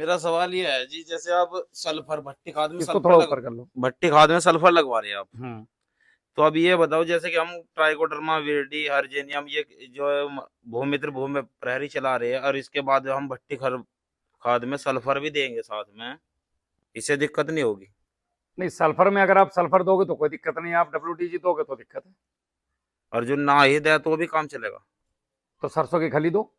मेरा सवाल ये है जी, जैसे आप सल्फर भट्टी खाद में इसको थोड़ा ऊपर कर लो। भट्टी खाद में सल्फर लगवा रहे हैं आप, हम्म। तो अब ये बताओ जैसे कि हम ट्राइकोडर्मा विरिडी हर्जेनियम ये जो भूमित्र भूमि प्रहरी चला रहे हैं, और इसके बाद हम भट्टी खाद में सल्फर भी देंगे साथ में, इससे दिक्कत नहीं होगी? नहीं, सल्फर में अगर आप सल्फर दोगे तो कोई दिक्कत नहीं, आप WTG दोगे तो दिक्कत है। और जो ना ही दे तो भी काम चलेगा? तो सरसों की खली दो,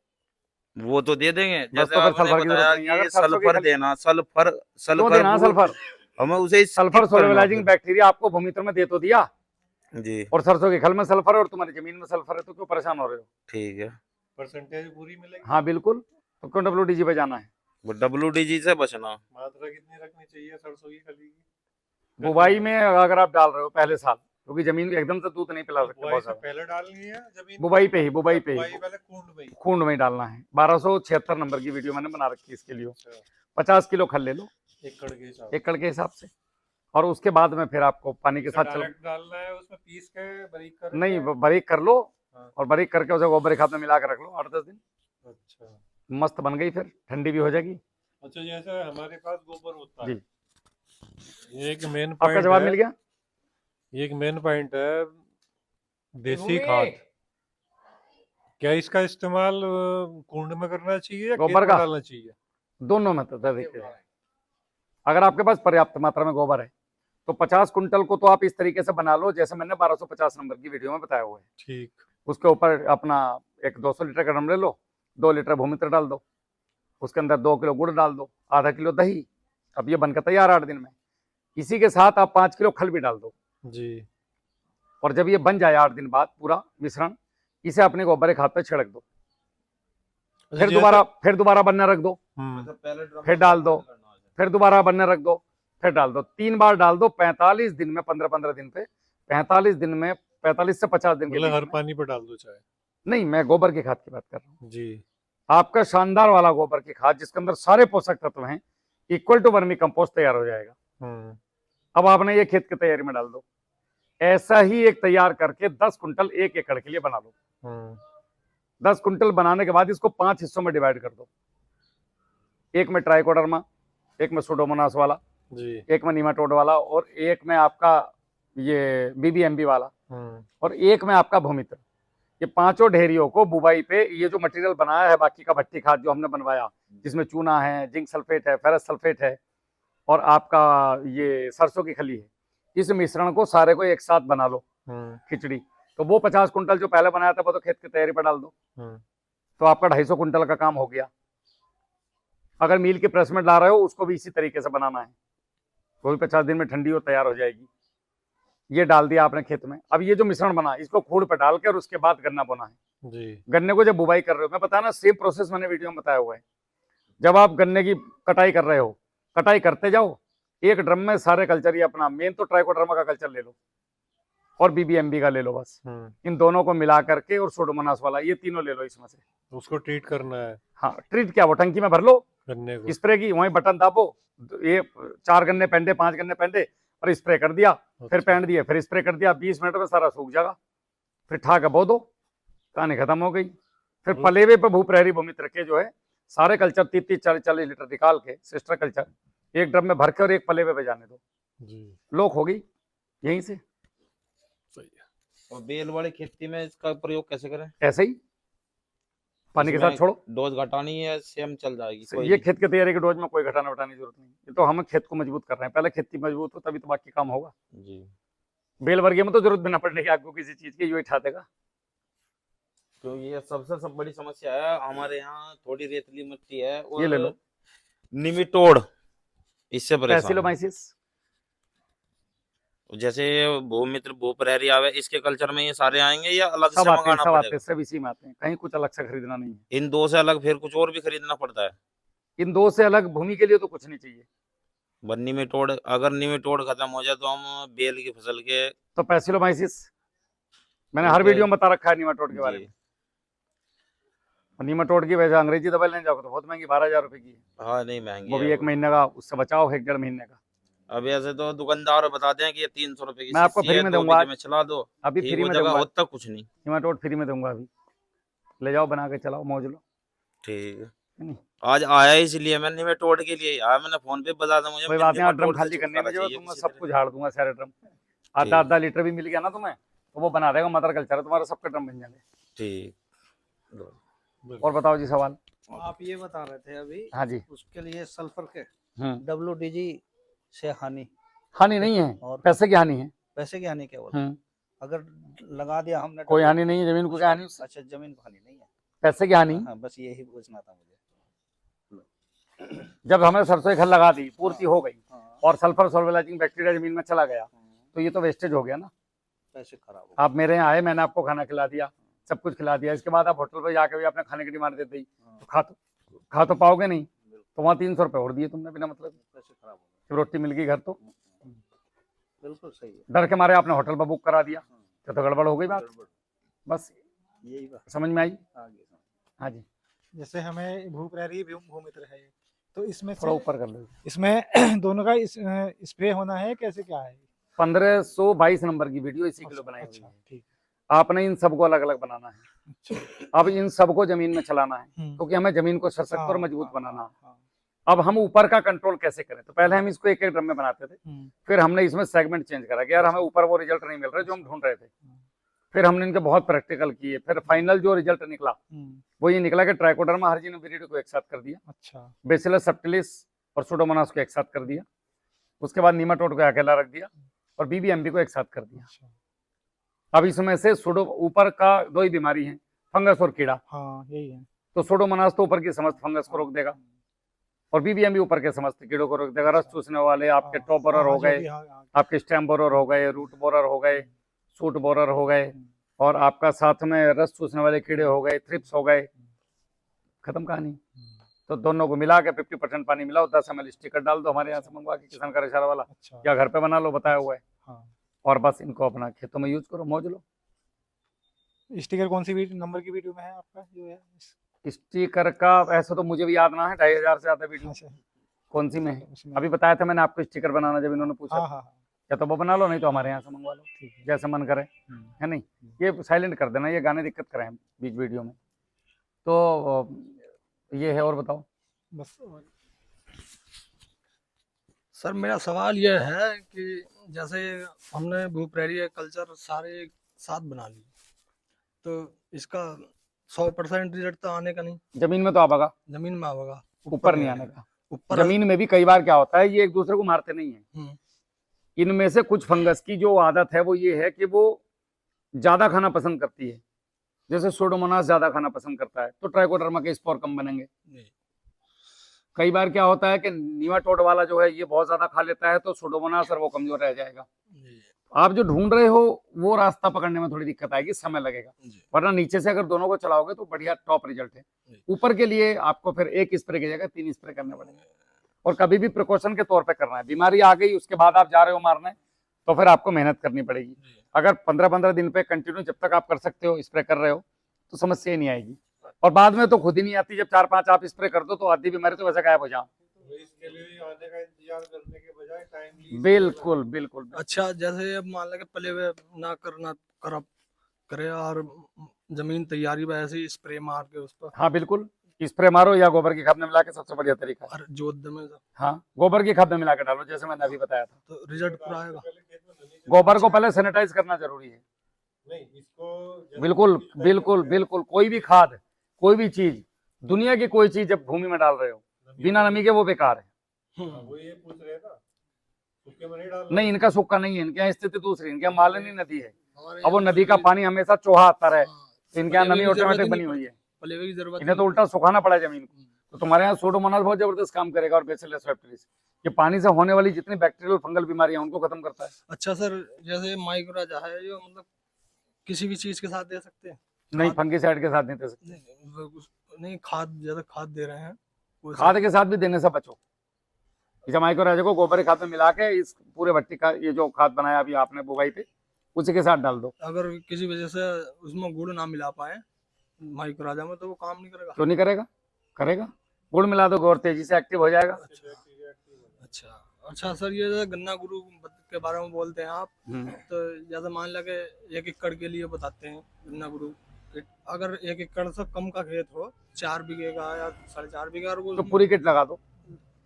वो तो दे देंगे, बस। जैसे तो फिर आपने सल्फर की जरूरत बताया नहीं है। अगर कि सरसों की सल्फर खली देना, सल्फर क्यों सल्फर देना सल्फर? हमें उसे सल्फर स्किप करना सोलिबलाइजिंग फिर। बैक्टीरिया आपको भूमित्र में दे तो दिया, जी और सरसों की खल में सल्फर है और तुम्हारी जमीन में सल्फर है, तो क्यों परेशान हो रहे हो? ठीक है। परसेंटेज पूरी मिलेगी। हाँ बिल्कुल, तो क्यों WTG पे जाना है? वो WTG से बचना। मात्रा कितनी रखनी चाहिए सरसों की खली की? बुवाई में अगर आप डाल रहे हो पहले साल, क्योंकि जमीन एकदम से दूध नहीं पिला सकते बुआई बहुत से ज्यादा। पहले डालनी है जमीन? बुवाई पे ही, बुवाई पे बुआई ही, पहले खूंड में ही? खूंड में ही डालना है। 1276 नंबर की वीडियो मैंने बना रखी है इसके लिए। अच्छा, 50 किलो खल ले लो, एकड़ के हिसाब एकड़ के हिसाब से, और उसके बाद में फिर आपको पानी के से साथ चलो। डायरेक्ट डालना है उसमें पीस के बारीक करके? नहीं, बारीक कर लो, हाँ। और बारीक करके उसे गोबर खाद में मिला के रख लो 8-10 दिन। अच्छा मस्त बन गई, फिर ठंडी भी हो जाएगी। अच्छा, जैसे हमारे पास गोबर होता है, जी, ये एक मेन आपका पॉइंट जवाब है, मिल गया। ये एक मेन पॉइंट है, देसी खाद। क्या इसका इस्तेमाल कुंड में करना चाहिए या खेत गोबर में का? डालना चाहिए? दोनों में तो देखिए, अगर आपके पास पर्याप्त मात्रा में गोबर है तो 50 कुंटल को तो आप इस तरीके से बना लो जैसे मैंने 1250 नंबर की वीडियो में बताया हुआ है। ठीक। उसके ऊपर अपना एक 200 लीटर का ड्रम ले लो, 2 लीटर भूमित्र डाल दो, उसके अंदर 2 किलो गुड़ डाल दो, आधा किलो दही। अब ये बनकर तैयार 8 दिन में। इसी के साथ आप 5 किलो खल भी डाल दो जी। और जब ये बन जाए 8 दिन बाद पूरा मिश्रण, इसे अपने गोबर खाद पे छिड़क दो। फिर दोबारा बनने रख दो, फिर डाल दो, फिर दोबारा बनने रख दो, फिर डाल दो। 3 बार डाल दो 45 दिन में, 15-15 दिन पे, 45 दिन में, 45 से 50 दिन के मतलब बीच हर में। पानी पे डाल दो चाहे? नहीं, मैं गोबर की खाद की बात कर रहा हूँ जी। आपका शानदार वाला गोबर की खाद जिसके अंदर सारे पोषक तत्व हैं, इक्वल टू वर्मी कंपोस्ट तैयार हो जाएगा। अब आपने ये खेत की तैयारी में डाल दो। ऐसा ही एक तैयार करके 10 कुंटल 1 एकड़ के लिए बना लो। 10 कुंटल बनाने के बाद इसको 5 हिस्सों में डिवाइड कर दो। एक में ट्राइकोडर्मा, एक में सुडोमोनास वाला जी, एक में नीमाटोड वाला, और एक में आपका ये BBMB वाला, और एक में आपका भूमित्र। ये पांचों ढेरियों को बुवाई पे, ये जो मटेरियल बनाया है बाकी का भट्टी खाद जो हमने बनवाया, जिसमें चूना है, जिंक सल्फेट है, फेरस सल्फेट है, और आपका ये सरसों की खली है, इस मिश्रण को सारे को एक साथ बना लो खिचड़ी। तो वो 50 कुंटल जो पहले बनाया था वो तो खेत की तैयारी पर डाल दो, तो आपका 250 कुंटल का काम हो गया। अगर मील के प्रेस में ला रहे हो उसको भी इसी तरीके से बनाना है, वो भी 50 दिन में ठंडी और तैयार हो जाएगी। ये डाल दिया आपने खेत में। अब ये जो मिश्रण बना इसको खूड़ पे डाल के और उसके बाद गन्ना बोना है जी। गन्ने को जब बुवाई कर रहे हो, मैं बताया ना सेम प्रोसेस मैंने वीडियो में बताया हुआ है। जब आप गन्ने की कटाई कर रहे हो, कटाई करते जाओ, एक ड्रम में सारे कल्चर, ही अपना मेन तो ट्राइकोडर्मा का कल्चर ले लो और BBMB का ले लो, बस इन दोनों को मिला करके, और सोडोमोनास वाला, ये तीनों ले लो इसमें से। उसको ट्रीट करना है? हाँ, ट्रीट क्या, वो टंकी में भर लो गन्ने को, स्प्रे की, वहीं बटन दाबो, ये 4 गन्ने पेंडे 5 गन्ने पेंडे और स्प्रे कर दिया, फिर पेंड दिया, फिर स्प्रे कर दिया, 20 मिनट में सारा सूख जाएगा, फिर ठा के बो दो, कहानी खत्म हो गई। फिर पलेवे पे भूप्रहरी भूमित्र के जो है सारे कल्चर 30-40 लीटर निकाल के सिस्टर कल्चर एक ड्रम में भर के और एक पलेवे पे जाने दो जी। लोक हो गई यहीं से। सही है। और बेल वाली खेती में इसका प्रयोग कैसे करें? ऐसे ही पानी के साथ छोड़ो, डोज घटानी है, सेम चल जाएगी? ये खेत की तैयारी के डोज में कोई घटाना वटाने की जरूरत नहीं, ये तो हम खेत को मजबूत कर रहे हैं। पहले खेती मजबूत हो तभी तो बाकी काम होगा जी। बेल वर्गीय में तो जरूरत भी ना पड़ने की आपको किसी चीज की, यो ही ठा देगा। तो ये सबसे सब बड़ी समस्या है हमारे यहाँ, थोड़ी रेतली मिट्टी है और ये ले लो निमिटोड, इससे परेशान। पैसिलोमाइसिस, जैसे भूमित्र भूप्रहरी आवे, इसके कल्चर में ये सारे आएंगे या अलग से सब आते हैं, मंगाना सब आते हैं, पड़ेगा? सब इसी में आते हैं, कहीं कुछ अलग से खरीदना नहीं है। इन दो से अलग फिर कुछ और भी खरीदना पड़ता है? इन दो से अलग भूमि के लिए तो कुछ नहीं चाहिए। निमेटोड, अगर निमेटोड खत्म हो जाए तो हम बेल की फसल के तो पैसिलोमाइसिस मैंने हर वीडियो में बता रखा है निमाटोड के बारे में। निमाटोड की वजह अंग्रेजी दवाई लेने जाओगे तो बहुत महंगी, 12,000 रुपए की है। हाँ नहीं महंगी वो भी है 1 महीने का, उससे बचाओ 1-1.5 महीने का। अब ऐसे तो दुकानदार बताते हैं कि ये 300 रुपए की मैं आपको शीशी फ्री है, में 2 दूंगा, बीघे में चला दो, अभी ठीक फ्री हो में जाएगा, दूंगा, होता कुछ नहीं। निमाटोड फ्री में दूंगा, अभी ले जाओ बना के चलाओ, मौज लो। ठीक है। नहीं आज आया इसलिए मैंने निमेटोड के लिए आया, मैंने फोन पे बता दूं मुझे कोई बात नहीं, ड्रम निमेटोड से खाली करने में छुटकारा जो चाहिए तुम्हें किसी सब तरह। कुछ झाड़ दूंगा, सारे ड्रम। आधा आधा लीटर भी मिल गया ना तुम्हें तो वो बना देगा मदर कल्चर, तुम्हारा सबके ड्रम बन जाएंगे। ठीक। और बताओ जी सवाल। आप ये बता रहे थे अभी हाँ जी। उसके लिए सल्फर के हम्म, WDG से हानि हानि नहीं है, और पैसे की हानि है। पैसे की हानि क्या बोलते हम्म, अगर लगा दिया हमने कोई WDG हानि नहीं है, जमीन को क्या हानि उससे? अच्छा जमीन को हानि नहीं है, पैसे की हानि। हाँ बस यही पूछना था मुझे। जब हमने सरसों की खल लगा दी, पूर्ति हो गई हाँ, और सल्फर सोल्वलाइजिंग बैक्टीरिया जमीन में चला गया, हाँ, तो ये तो वेस्टेज हो गया ना। पैसे खराब हो आप मेरे यहाँ आए, मैंने आपको खाना खिला दिया, सब कुछ खिला दिया, इसके बाद आप होटल पे जाके भी अपने खाने की डिमांड देते ही हाँ, तो खा तो पाओगे नहीं, तो वहाँ 300 रुपये और दिए तुमने बिना मतलब। पैसे खराब हो जब रोटी मिल गई घर तो गए। बिल्कुल सही है। डर के मारे आपने होटल पर बुक करा दिया, तो गड़बड़ हो गई बात। गड़बड़, बस यही बात समझ में आई। आगे समझ। हाँ जी, जैसे हमें भू प्रहरी भूमित्र है, तो इसमें थोड़ा से ऊपर कर लो। इसमें दोनों का स्प्रे होना है, कैसे क्या है? 1522 नंबर की वीडियो इसी के लिए बनाई हुई अच्छा है। ठीक। आपने इन सबको अलग अलग बनाना है, अच्छा। अब इन सबको जमीन में चलाना है, हम्म, क्योंकि हमें जमीन को सशक्त और हाँ, मजबूत हाँ, बनाना है। हाँ, अब हम ऊपर का कंट्रोल कैसे करें, तो पहले हम इसको एक एक ड्रम में बनाते थे, फिर हमने इसमें सेगमेंट चेंज करा कि यार हमें ऊपर वो रिजल्ट नहीं मिल रहा जो हम ढूंढ रहे थे, फिर हमने इनके बहुत प्रैक्टिकल किए, फिर फाइनल जो रिजल्ट निकला वो ये निकला कि ट्राइकोडर्मा हर्जिनम विरिडी को एक साथ कर दिया, अच्छा। बेसिलस सब्टिलिस और सुडोमोनास को एक साथ कर दिया, उसके बाद नीमाटोड को अकेला रख दिया और BBMP को एक साथ कर दिया। अच्छा, अब इसमें से सुडो ऊपर का दो ही बीमारी है, फंगस और कीड़ा, हाँ यही है। तो सुडोमोनास तो ऊपर की समस्त फंगस को रोक देगा और BBMP ऊपर के समस्त कीड़ों को रोक देगा। रस चूसने वाले आपके टॉप बोरर हो गए, आपके स्टेम बोरर हो गए, रूट बोरर हो गए, सूट बोरर हो गए, और आपका साथ में रस चूसने वाले कीड़े हो गए, थ्रिप्स हो गए, खत्म कहानी। तो दोनों को मिला के 50% पानी मिलाओ, 10 ml स्टिकर डाल दो हमारे यहाँ से मंगवा के, किसान का इशारा वाला, अच्छा, या घर पे बना लो, बताया हुआ है, हाँ। और बस इनको अपना खेतों में यूज करो, मौज लो। स्टिकर कौन सी नंबर की वीडियो में है आपका जो है? स्टिकर का ऐसा तो मुझे भी याद ना है, 2500 से ज्यादा वीडियो अच्छा, कौन सी में है। उसमें। अभी बताया था मैंने आपको स्टिकर बनाना, जब इन्होंने पूछा, हाँ हाँ हाँ, या तो वो बना लो, नहीं तो हमारे यहाँ से मंगवा लो, जैसे मन करे, है नहीं। ये साइलेंट कर देना, ये गाने दिक्कत करें बीच वीडियो में, तो ये है। और बताओ। बस। सर मेरा सवाल यह है कि जैसे हमने भू प्रहरी कल्चर सारे एक साथ बना लिए, तो इसका 100% रिजल्ट तो आने का नहीं, जमीन में तो आएगा, जमीन में आएगा, ऊपर नहीं आने का। ऊपर जमीन में भी कई बार क्या होता है, ये एक दूसरे को मारते नहीं है। इनमें से कुछ फंगस की जो आदत है वो ये है कि वो ज्यादा खाना पसंद करती है, जैसे सुडोमोनास ज्यादा खाना पसंद करता है, तो ट्राइकोडर्मा के स्पोर कम बनेंगे। कई बार क्या होता है कि नीमाटोड वाला जो है ये बहुत ज्यादा खा लेता है, तो सुडोमोनास और वो कमजोर रह जाएगा। आप जो ढूंढ रहे हो वो रास्ता पकड़ने में थोड़ी दिक्कत आएगी, समय लगेगा, वरना नीचे से अगर दोनों को चलाओगे तो बढ़िया टॉप रिजल्ट है। ऊपर के लिए आपको फिर एक स्प्रे की जगह 3 स्प्रे करने पड़ेंगे, और कभी भी प्रिकॉशन के तौर पे करना है। बीमारी आ गई उसके बाद आप जा रहे हो मारने, तो फिर आपको मेहनत करनी पड़ेगी। अगर 15-15 दिन पे कंटिन्यू जब तक आप कर सकते हो स्प्रे कर रहे हो तो समस्या ही नहीं आएगी, और बाद में तो खुद ही नहीं आती। जब 4-5 आप स्प्रे कर दो तो आधी बीमारी तो वैसे गायब हो जाओ। इसके लिए आने का इंतजार करने के बजाय टाइमली। बिल्कुल बिल्कुल। अच्छा, जैसे अब मान लगे पहले वे ना करना करे और जमीन तैयारी वैसे ही स्प्रे मार के उस पर, हाँ बिल्कुल, स्प्रे मारो या गोबर की खाद में मिला के, सबसे बढ़िया तरीका है। और जोत में हाँ, गोबर की खाद में मिला के डालो, जैसे मैंने अभी बताया था। तो रिजल्ट पूरा आएगा। गोबर को पहले सैनिटाइज करना जरूरी है। नहीं, इसको बिल्कुल बिल्कुल बिल्कुल। कोई भी खाद, कोई भी चीज, दुनिया की कोई चीज जब भूमि में डाल रहे हो बिना नमी के, वो बेकार है। वो ये पूछ रहे ना, सूखे में नहीं डाल। नहीं, इनका सूखा नहीं है, इनके यहाँ स्थिति दूसरी, इनके यहाँ मालिनी नदी है, अब वो नदी का पानी हमेशा चौहा आता रहे, तो इनके यहाँ नमी ऑटोमेटिक बनी हुई है, पलेवे की जरूरत इन्हें तो उल्टा सुखाना पड़ा जमीन को। तो तुम्हारे यहाँ सुडोमोनास बहुत जबरदस्त काम करेगा, और बेसिलस सब्टिलिस ये पानी से होने वाली जितनी बैक्टीरियल फंगल बीमारियां उनको खत्म करता है। अच्छा सर, जैसे माइक्रोराजा है जो मतलब किसी भी चीज के साथ दे सकते हैं? नहीं, फंगिसाइड के साथ नहीं दे सकते। नहीं, खाद ज्यादा खाद दे रहे हैं, खाद के साथ भी देने से बचो। माइक्रोराजा को गोबर खाद में मिला के इस पूरे भट्टी का ये जो खाद बनाया अभी आपने बुवाई पे, उसी के साथ डाल दो। अगर किसी वजह से उसमें गुड़ ना मिला पाए माइक्रोराजा में, तो वो काम नहीं करेगा? क्यों नहीं करेगा, करेगा। गुड़ मिला दो और तेजी से एक्टिव हो जाएगा। अच्छा अच्छा सर, ये जो गन्ना गुरु के बारे में बोलते हैं आप, तो जैसे मान लगे 1 एकड़ के लिए बताते हैं गन्ना गुरु किट अगर 1 एकड़ से कम का खेत हो, 4 बीघे का या 4.5 बीघा, और वो तो पूरी किट लगा दो।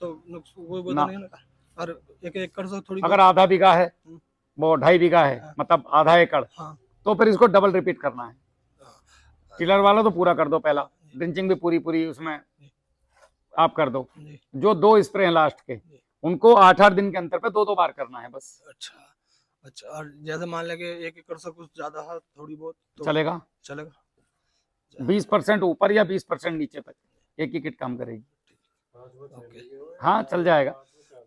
तो वो तो ना। नहीं लगा। और 1 एकड़ से थोड़ी अगर आधा बीघा है, हम्म। वो 2.5 बीघा है, हाँ। मतलब आधा एकड़, हाँ तो फिर इसको डबल रिपीट करना है। टिलर वाला तो पूरा कर दो पहला, ड्रिंचिंग भी पूरी पूरी उसमें आप कर दो। जी। जो 2 स्प्रे हैं लास्ट के, उनको 8-8 दिन के अंतर पे 2-2 बार करना है बस। अच्छा अच्छा। और जैसे मान लें कि 1 एकड़ से कुछ ज्यादा है, थोड़ी बहुत तो चलेगा, चलेगा। 20% ऊपर या 20% नीचे तक एक ही किट काम करेगी। ओके। हाँ चल जाएगा।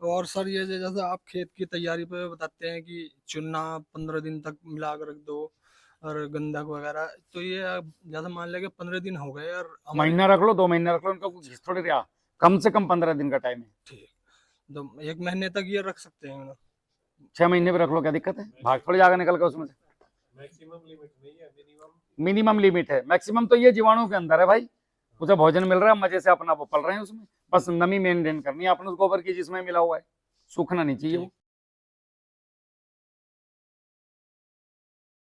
और सर ये जैसे आप खेत की तैयारी पे बताते हैं कि चुना 15 दिन तक मिला कर रख दो और गंधक वगैरह, तो ये जैसे मान लें कि 15 दिन हो गए और हमारे महीना रख लो, 2 महीने रख लो, इनका कुछ घिस थोड़ी रहा, कम से कम 15 दिन का टाइम है। ठीक, तो 1 महीने तक ये रख सकते हैं ना? 6 महीने भी रख लो, क्या दिक्कत है, भाग थोड़ी जाएगा निकल के उसमें से। मैक्सिमम लिमिट नहीं है, मिनिमम मिनिमम लिमिट है, मैक्सिमम तो ये जीवाणु के अंदर है भाई, उसे भोजन मिल रहा है, मजे से अपना वो पल रहे हैं उसमें, बस नमी मेंटेन करनी है आपने उस गोबर की जिसमें मिला हुआ है, सूखना नहीं चाहिए वो।